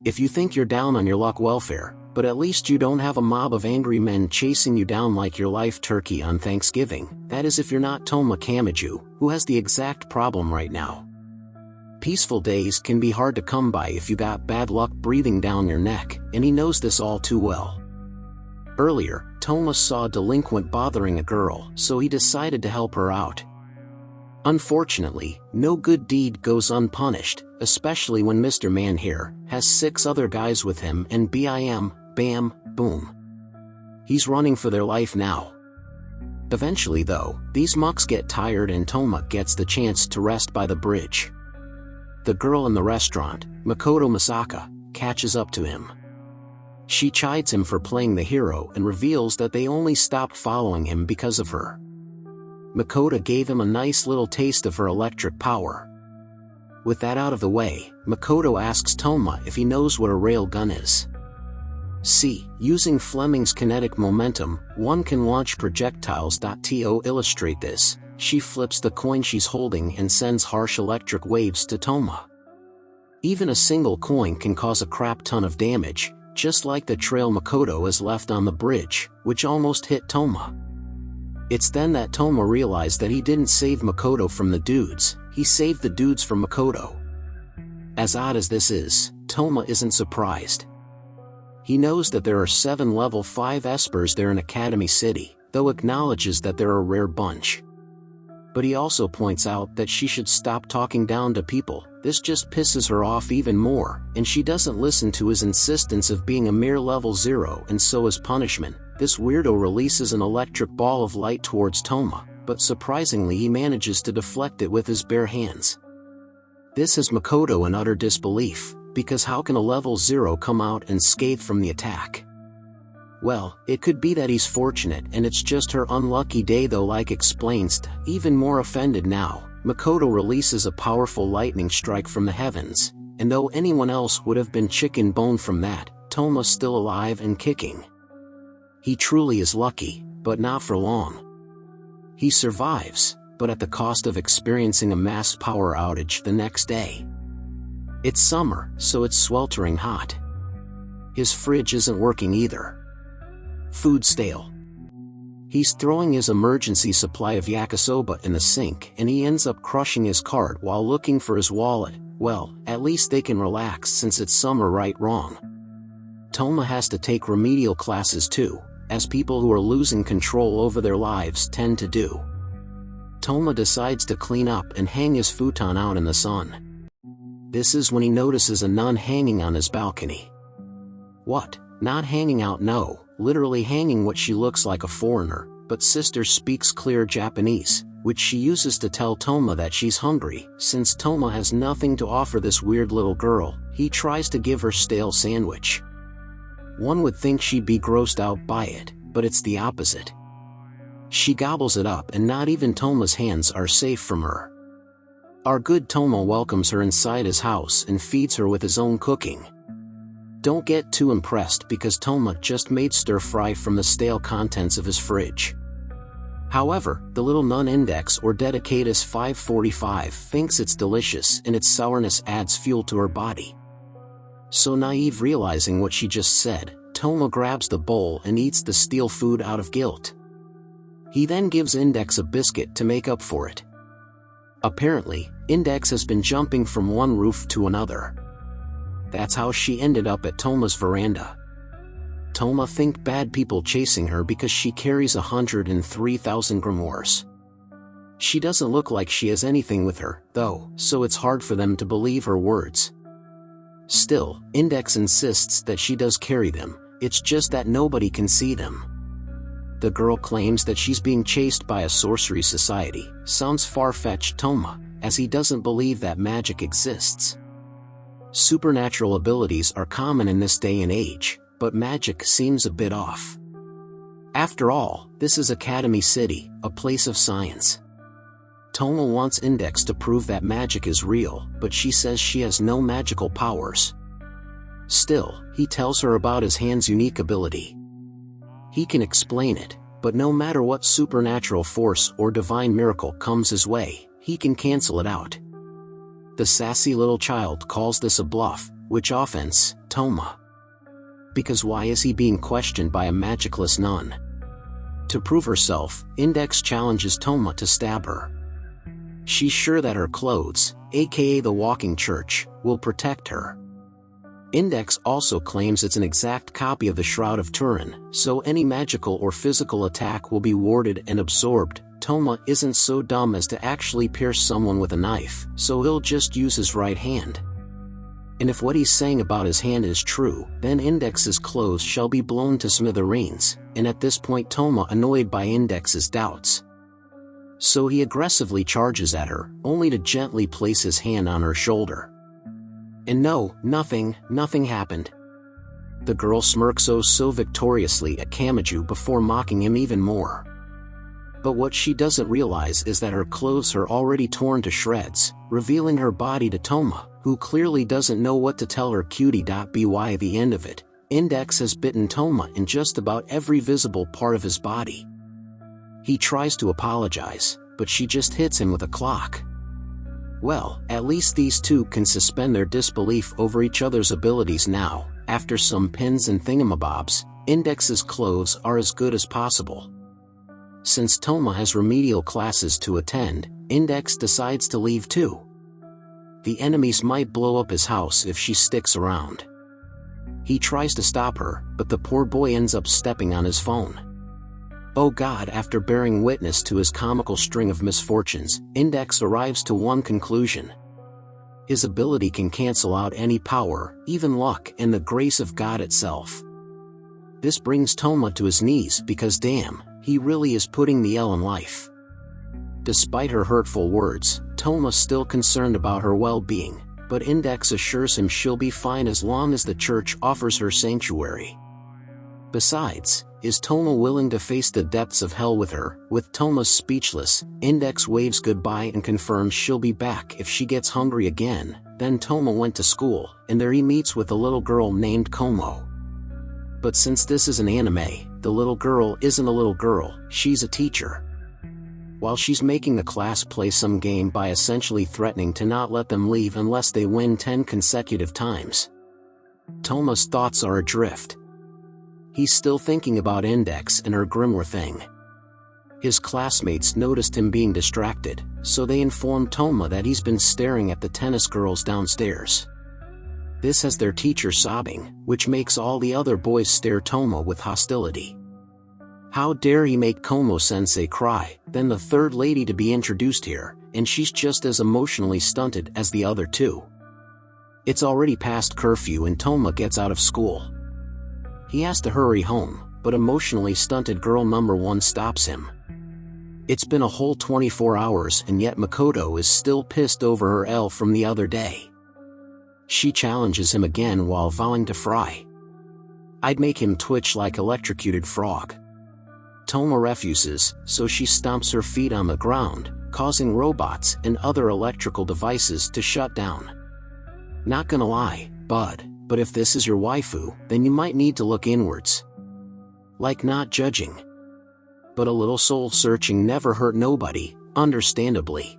If you think you're down on your luck, welfare, but at least you don't have a mob of angry men chasing you down like your life turkey on Thanksgiving. That is if you're not Toma Kamiju, who has the exact problem right now. Peaceful days can be hard to come by if you got bad luck breathing down your neck, and he knows this all too well. Earlier, Toma saw a delinquent bothering a girl, so he decided to help her out. Unfortunately, no good deed goes unpunished, especially when Mr. Man here has 6 other guys with him and bam, boom. He's running for their life now. Eventually though, these mucks get tired and Toma gets the chance to rest by the bridge. The girl in the restaurant, Mikoto Misaka, catches up to him. She chides him for playing the hero and reveals that they only stopped following him because of her. Mikoto gave him a nice little taste of her electric power. With that out of the way, Mikoto asks Toma if he knows what a railgun is. See, using Fleming's kinetic momentum, one can launch projectiles. To illustrate this, she flips the coin she's holding and sends harsh electric waves to Toma. Even a single coin can cause a crap ton of damage, just like the trail Mikoto has left on the bridge, which almost hit Toma. It's then that Toma realized that he didn't save Mikoto from the dudes, he saved the dudes from Mikoto. As odd as this is, Toma isn't surprised. He knows that there are 7 level 5 espers there in Academy City, though acknowledges that they're a rare bunch. But he also points out that she should stop talking down to people. This just pisses her off even more, and she doesn't listen to his insistence of being a mere level 0, and so as punishment, this weirdo releases an electric ball of light towards Toma, but surprisingly he manages to deflect it with his bare hands. This has Mikoto in utter disbelief, because how can a level 0 come out unscathed from the attack? Well, it could be that he's fortunate and it's just her unlucky day though, like explains. Even more offended now, Mikoto releases a powerful lightning strike from the heavens, and though anyone else would have been chicken boned from that, Toma's still alive and kicking. He truly is lucky, but not for long. He survives, but at the cost of experiencing a mass power outage the next day. It's summer, so it's sweltering hot. His fridge isn't working either. Food stale. He's throwing his emergency supply of yakisoba in the sink and he ends up crushing his cart while looking for his wallet. Well, at least they can relax since it's summer, right? Wrong. Toma has to take remedial classes too, as people who are losing control over their lives tend to do. Toma decides to clean up and hang his futon out in the sun. This is when he notices a nun hanging on his balcony. What? Not hanging out, no, literally hanging what she looks like a foreigner, but sister speaks clear Japanese, which she uses to tell Toma that she's hungry. Since Toma has nothing to offer this weird little girl, he tries to give her stale sandwich. One would think she'd be grossed out by it, but it's the opposite. She gobbles it up and not even Toma's hands are safe from her. Our good Toma welcomes her inside his house and feeds her with his own cooking. Don't get too impressed because Toma just made stir-fry from the stale contents of his fridge. However, the little nun index or Dedicatus 545 thinks it's delicious and its sourness adds fuel to her body. So naive, realizing what she just said, Toma grabs the bowl and eats the stale food out of guilt. He then gives Index a biscuit to make up for it. Apparently, Index has been jumping from one roof to another. That's how she ended up at Toma's veranda. Toma thinks bad people chasing her because she carries 103,000 grimoires. She doesn't look like she has anything with her, though, so it's hard for them to believe her words. Still, Index insists that she does carry them, it's just that nobody can see them. The girl claims that she's being chased by a sorcery society. Sounds far-fetched, Toma, as he doesn't believe that magic exists. Supernatural abilities are common in this day and age, but magic seems a bit off. After all, this is Academy City, a place of science. Toma wants Index to prove that magic is real, but she says she has no magical powers. Still, he tells her about his hand's unique ability. He can explain it, but no matter what supernatural force or divine miracle comes his way, he can cancel it out. The sassy little child calls this a bluff, which offense, Toma? Because why is he being questioned by a magicless nun? To prove herself, Index challenges Toma to stab her. She's sure that her clothes, aka the walking church, will protect her. Index also claims it's an exact copy of the Shroud of Turin, so any magical or physical attack will be warded and absorbed. Toma isn't so dumb as to actually pierce someone with a knife, so he'll just use his right hand. And if what he's saying about his hand is true, then Index's clothes shall be blown to smithereens, and at this point Toma annoyed by Index's doubts. So he aggressively charges at her, only to gently place his hand on her shoulder. And no, nothing happened. The girl smirks oh so victoriously at Kamiju before mocking him even more. But what she doesn't realize is that her clothes are already torn to shreds, revealing her body to Toma, who clearly doesn't know what to tell her cutie.by at the end of it. Index has bitten Toma in just about every visible part of his body. He tries to apologize, but she just hits him with a clock. Well, at least these two can suspend their disbelief over each other's abilities now. After some pins and thingamabobs, Index's clothes are as good as possible. Since Toma has remedial classes to attend, Index decides to leave too. The enemies might blow up his house if she sticks around. He tries to stop her, but the poor boy ends up stepping on his phone. Oh God, after bearing witness to his comical string of misfortunes, Index arrives to one conclusion. His ability can cancel out any power, even luck and the grace of God itself. This brings Toma to his knees because damn, he really is putting the L in life. Despite her hurtful words, Toma's still concerned about her well-being, but Index assures him she'll be fine as long as the church offers her sanctuary. Besides, is Toma willing to face the depths of hell with her? With Toma speechless, Index waves goodbye and confirms she'll be back if she gets hungry again. Then Toma went to school, and there he meets with a little girl named Como. But since this is an anime, the little girl isn't a little girl, she's a teacher. While she's making the class play some game by essentially threatening to not let them leave unless they win 10 consecutive times. Toma's thoughts are adrift. He's still thinking about Index and her grimoire thing. His classmates noticed him being distracted, so they informed Toma that he's been staring at the tennis girls downstairs. This has their teacher sobbing, which makes all the other boys stare Toma with hostility. How dare he make Como-sensei cry, then the third lady to be introduced here, and she's just as emotionally stunted as the other two. It's already past curfew and Toma gets out of school. He has to hurry home, but emotionally stunted girl number 1 stops him. It's been a whole 24 hours and yet Mikoto is still pissed over her L from the other day. She challenges him again while vowing to fry. I'd make him twitch like electrocuted frog. Toma refuses, so she stomps her feet on the ground, causing robots and other electrical devices to shut down. Not gonna lie, bud, but if this is your waifu, then you might need to look inwards. Like not judging. But a little soul-searching never hurt nobody, understandably.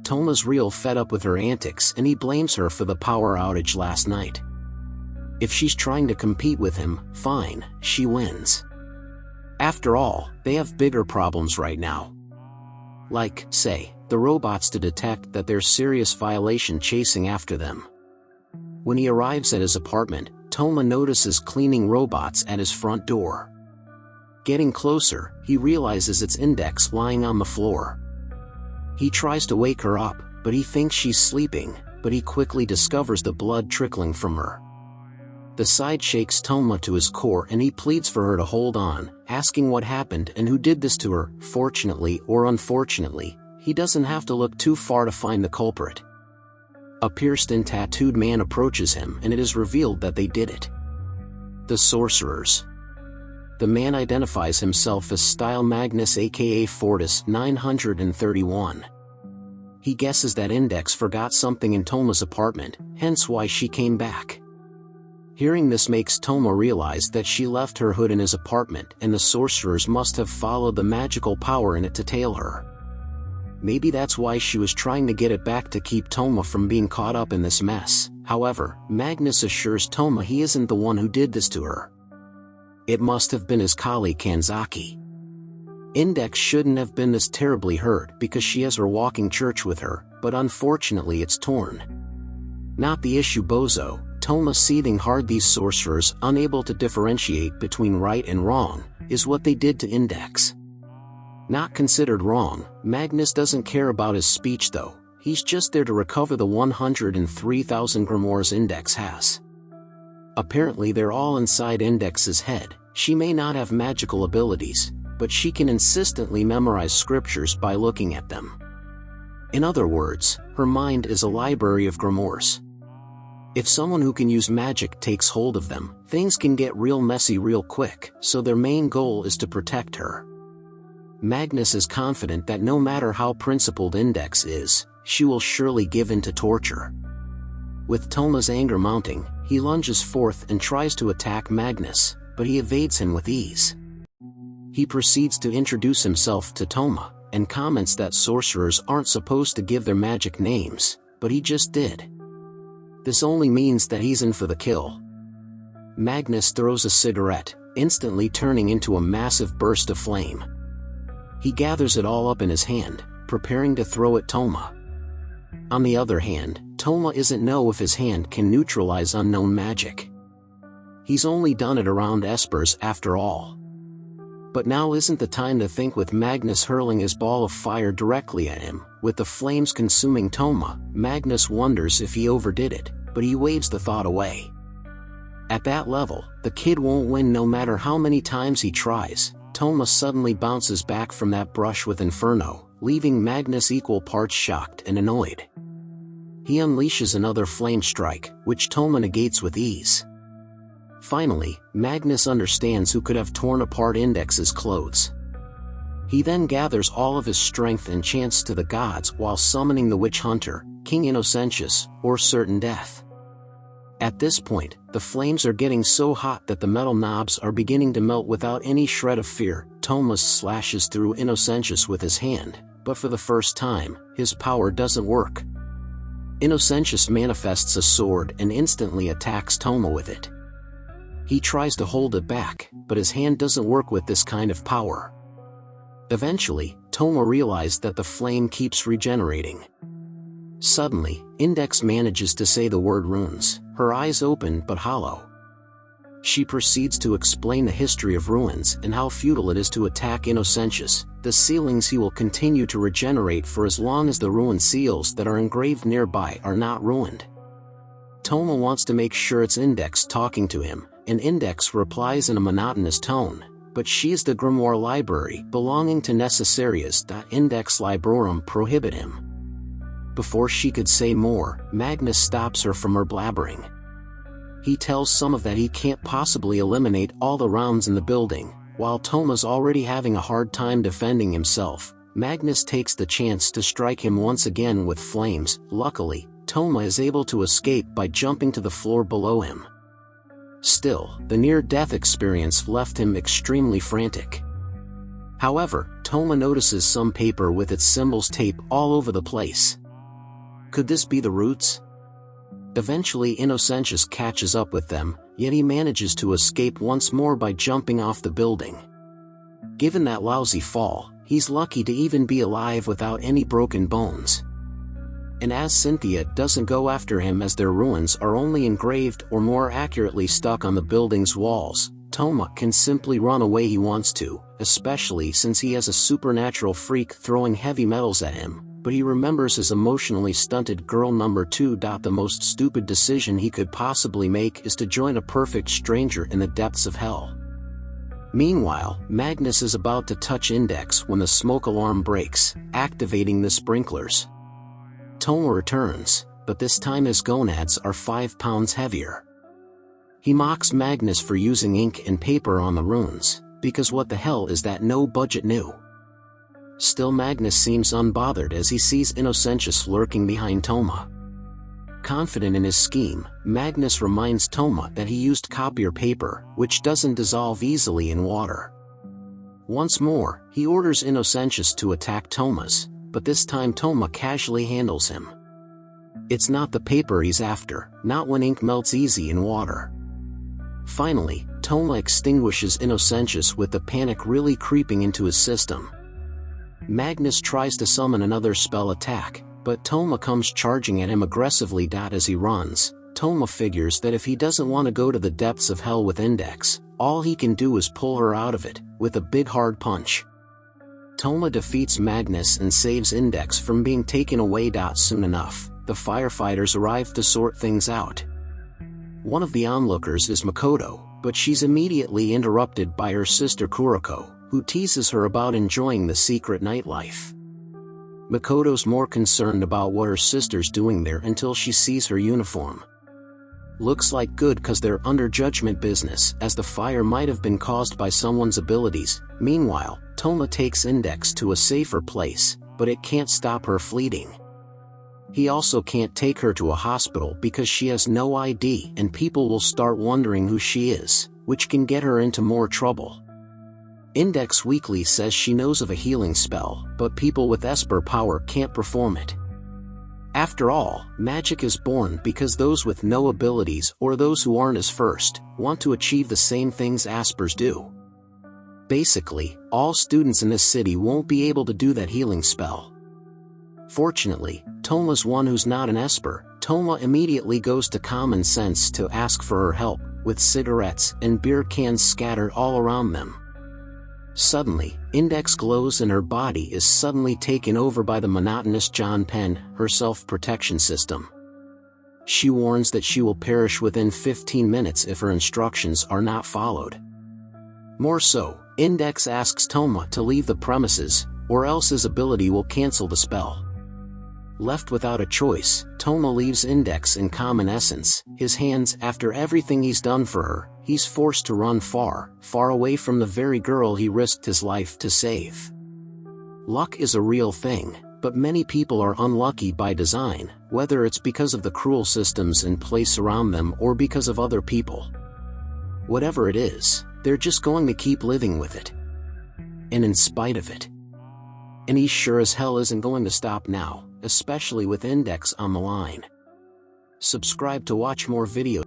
Toma's real fed up with her antics and he blames her for the power outage last night. If she's trying to compete with him, fine, she wins. After all, they have bigger problems right now. Like, say, the robots to detect that there's serious violation chasing after them. When he arrives at his apartment, Toma notices cleaning robots at his front door. Getting closer, he realizes it's Index lying on the floor. He tries to wake her up, but he thinks she's sleeping, but he quickly discovers the blood trickling from her. The sight shakes Toma to his core and he pleads for her to hold on, asking what happened and who did this to her. Fortunately or unfortunately, he doesn't have to look too far to find the culprit. A pierced and tattooed man approaches him and it is revealed that they did it. The sorcerers. The man identifies himself as Style Magnus aka Fortis 931. He guesses that Index forgot something in Toma's apartment, hence why she came back. Hearing this makes Toma realize that she left her hood in his apartment and the sorcerers must have followed the magical power in it to tail her. Maybe that's why she was trying to get it back to keep Toma from being caught up in this mess. However, Magnus assures Toma he isn't the one who did this to her. It must have been his colleague Kanzaki. Index shouldn't have been this terribly hurt because she has her walking church with her, but unfortunately it's torn. Not the issue, bozo. Toma seething hard. These sorcerers, unable to differentiate between right and wrong, is what they did to Index. Not considered wrong, Magnus doesn't care about his speech though. He's just there to recover the 103,000 grimoires Index has. Apparently they're all inside Index's head. She may not have magical abilities, but she can insistently memorize scriptures by looking at them. In other words, her mind is a library of grimoires. If someone who can use magic takes hold of them, things can get real messy real quick, so their main goal is to protect her. Magnus is confident that no matter how principled Index is, she will surely give in to torture. With Toma's anger mounting, he lunges forth and tries to attack Magnus, but he evades him with ease. He proceeds to introduce himself to Toma, and comments that sorcerers aren't supposed to give their magic names, but he just did. This only means that he's in for the kill. Magnus throws a cigarette, instantly turning into a massive burst of flame. He gathers it all up in his hand, preparing to throw at Toma. On the other hand, Toma isn't know if his hand can neutralize unknown magic. He's only done it around espers after all. But now isn't the time to think. With Magnus hurling his ball of fire directly at him, with the flames consuming Toma, Magnus wonders if he overdid it, but he waves the thought away. At that level, the kid won't win no matter how many times he tries. Toma suddenly bounces back from that brush with Inferno, leaving Magnus equal parts shocked and annoyed. He unleashes another flame strike, which Toma negates with ease. Finally, Magnus understands who could have torn apart Index's clothes. He then gathers all of his strength and chants to the gods while summoning the witch hunter, King Innocentius, or certain death. At this point, the flames are getting so hot that the metal knobs are beginning to melt. Without any shred of fear, Tomas slashes through Innocentius with his hand, but for the first time, his power doesn't work. Innocentius manifests a sword and instantly attacks Toma with it. He tries to hold it back, but his hand doesn't work with this kind of power. Eventually, Toma realized that the flame keeps regenerating. Suddenly, Index manages to say the word runes, her eyes open but hollow. She proceeds to explain the history of ruins and how futile it is to attack Innocentius. The ceilings he will continue to regenerate for as long as the rune seals that are engraved nearby are not ruined. Toma wants to make sure it's Index talking to him, and Index replies in a monotonous tone, but she is the grimoire library belonging to Necessarius. Index Librorum prohibit him. Before she could say more, Magnus stops her from her blabbering. He tells Soma that he can't possibly eliminate all the rounds in the building. While Toma's already having a hard time defending himself, Magnus takes the chance to strike him once again with flames. Luckily, Toma is able to escape by jumping to the floor below him. Still, the near-death experience left him extremely frantic. However, Toma notices some paper with its symbols taped all over the place. Could this be the roots? Eventually Innocentius catches up with them, yet he manages to escape once more by jumping off the building. Given that lousy fall, he's lucky to even be alive without any broken bones. And as Cynthia doesn't go after him as their ruins are only engraved or more accurately stuck on the building's walls, Toma can simply run away he wants to, especially since he has a supernatural freak throwing heavy metals at him. But he remembers his emotionally stunted girl number 2. The most stupid decision he could possibly make is to join a perfect stranger in the depths of hell. Meanwhile, Magnus is about to touch Index when the smoke alarm breaks, activating the sprinklers. Toma returns, but this time his gonads are 5 pounds heavier. He mocks Magnus for using ink and paper on the runes, because what the hell is that no budget new? Still, Magnus seems unbothered as he sees Innocentius lurking behind Toma. Confident in his scheme, Magnus reminds Toma that he used copier paper, which doesn't dissolve easily in water. Once more, he orders Innocentius to attack Tomas, but this time Toma casually handles him. It's not the paper he's after, not when ink melts easy in water. Finally, Toma extinguishes Innocentius with the panic really creeping into his system. Magnus tries to summon another spell attack, but Toma comes charging at him aggressively. As he runs, Toma figures that if he doesn't want to go to the depths of hell with Index, all he can do is pull her out of it, with a big hard punch. Toma defeats Magnus and saves Index from being taken away. Soon enough, the firefighters arrive to sort things out. One of the onlookers is Mikoto, but she's immediately interrupted by her sister Kuriko, who teases her about enjoying the secret nightlife. Mikoto's more concerned about what her sister's doing there until she sees her uniform. Looks like good cause they're under judgment business, as the fire might have been caused by someone's abilities. Meanwhile, Toma takes Index to a safer place, but it can't stop her fleeing. He also can't take her to a hospital because she has no ID and people will start wondering who she is, which can get her into more trouble. Index weakly says she knows of a healing spell, but people with Esper power can't perform it. After all, magic is born because those with no abilities or those who aren't as first want to achieve the same things Aspers do. Basically, all students in this city won't be able to do that healing spell. Fortunately, Toma's one who's not an Esper. Toma immediately goes to Common Sense to ask for her help, with cigarettes and beer cans scattered all around them. Suddenly, Index glows and her body is suddenly taken over by the monotonous John Penn, her self-protection system. She warns that she will perish within 15 minutes if her instructions are not followed. More so, Index asks Toma to leave the premises, or else his ability will cancel the spell. Left without a choice, Toma leaves Index in Common Essence, his hands. After everything he's done for her, he's forced to run far, far away from the very girl he risked his life to save. Luck is a real thing, but many people are unlucky by design, whether it's because of the cruel systems in place around them or because of other people. Whatever it is, they're just going to keep living with it. And in spite of it. And he sure as hell isn't going to stop now, especially with Index on the line. Subscribe to watch more videos.